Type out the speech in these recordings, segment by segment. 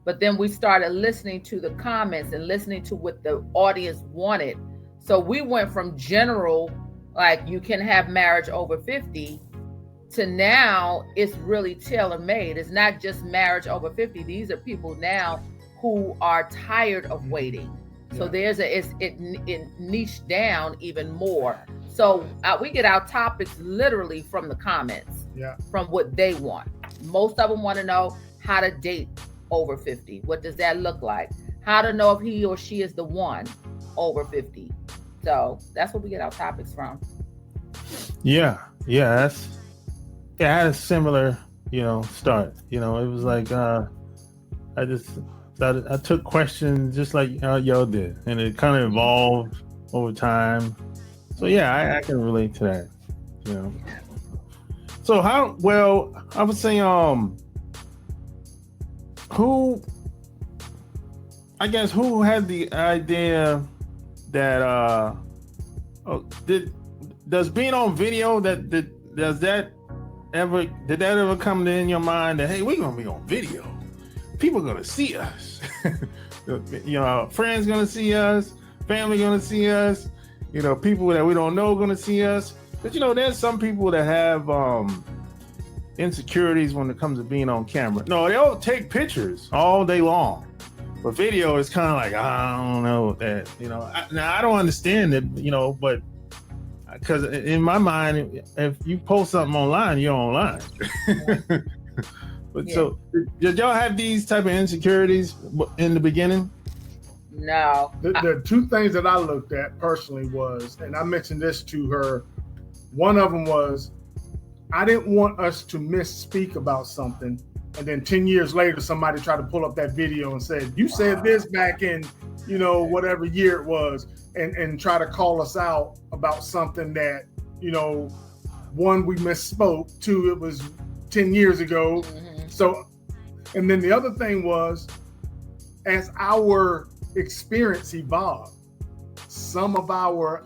But then we started listening to the comments and listening to what the audience wanted. So we went from general, like you can have marriage over 50, to now it's really tailor-made. It's not just marriage over 50. These are people now who are tired of waiting. So it niched down even more. So we get our topics literally from the comments, from what they want. Most of them want to know how to date over 50. What does that look like? How to know if he or she is the one over 50. So that's what we get our topics from. Yeah, I had a similar, start. It was like I took questions just like y'all did, and it kind of evolved over time. So I can relate to that. So I would say who had the idea that does being on video did that ever come in your mind that, hey, we're gonna be on video, people are gonna see us, friends gonna see us, family gonna see us, people that we don't know are gonna see us. But there's some people that have insecurities when it comes to being on camera. No, they'll take pictures all day long, but video is kind of like, I don't know that, now I don't understand it, but because in my mind, if you post something online, you're online. But so did y'all have these type of insecurities in the beginning? No. The two things that I looked at personally was, and I mentioned this to her, one of them was, I didn't want us to misspeak about something, and then 10 years later, somebody tried to pull up that video and said, you said this back in, whatever year it was, and try to call us out about something that, one, we misspoke, two, it was 10 years ago. Mm-hmm. So, and then the other thing was, as our experience evolved, some of our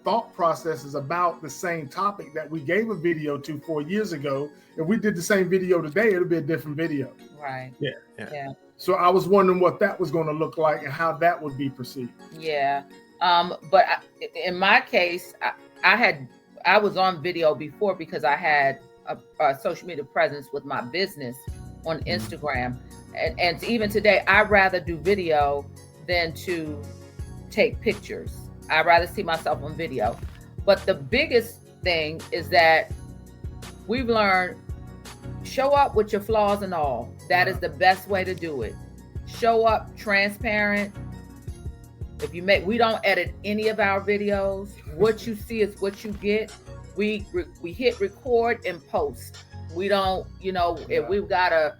thought processes about the same topic that we gave a video to 4 years ago, if we did the same video today, it'll be a different video. Right. Yeah. So I was wondering what that was going to look like and how that would be perceived. Yeah. But in my case, I was on video before because I had a social media presence with my business on Instagram. And even today, I'd rather do video than to take pictures. I'd rather see myself on video. But the biggest thing is that we've learned, show up with your flaws and all. That is the best way to do it. Show up transparent. We don't edit any of our videos. What you see is what you get. We hit record and post. We don't, if we've got to,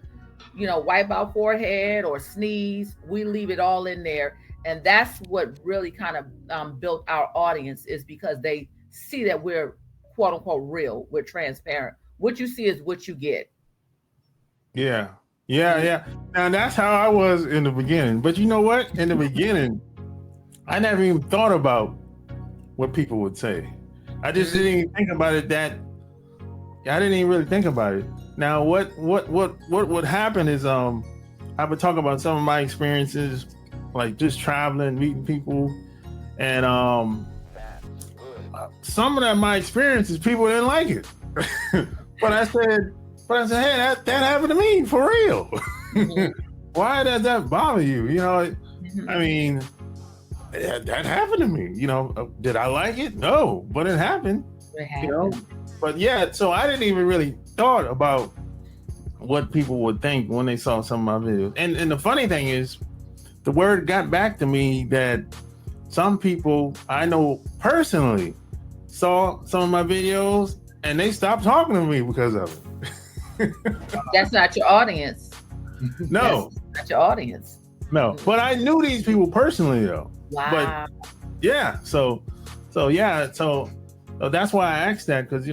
wipe our forehead or sneeze, we leave it all in there. And that's what really kind of built our audience, is because they see that we're quote unquote real, we're transparent. What you see is what you get. Yeah. Now that's how I was in the beginning. But you know what? In the beginning, I never even thought about what people would say. I just didn't even think about it. I didn't even really think about it. Now, what would happen is I would talk about some of my experiences, like just traveling, meeting people, and some of my experiences, people didn't like it. But I said, hey, that happened to me for real. Mm-hmm. Why does that bother you? Mm-hmm. I mean, that happened to me. Did I like it? No, but it happened. But so I didn't even really thought about what people would think when they saw some of my videos. And the funny thing is, the word got back to me that some people I know personally saw some of my videos and they stopped talking to me because of it. That's not your audience. No. That's not your audience. No, but I knew these people personally though. Wow. But so that's why I asked that, because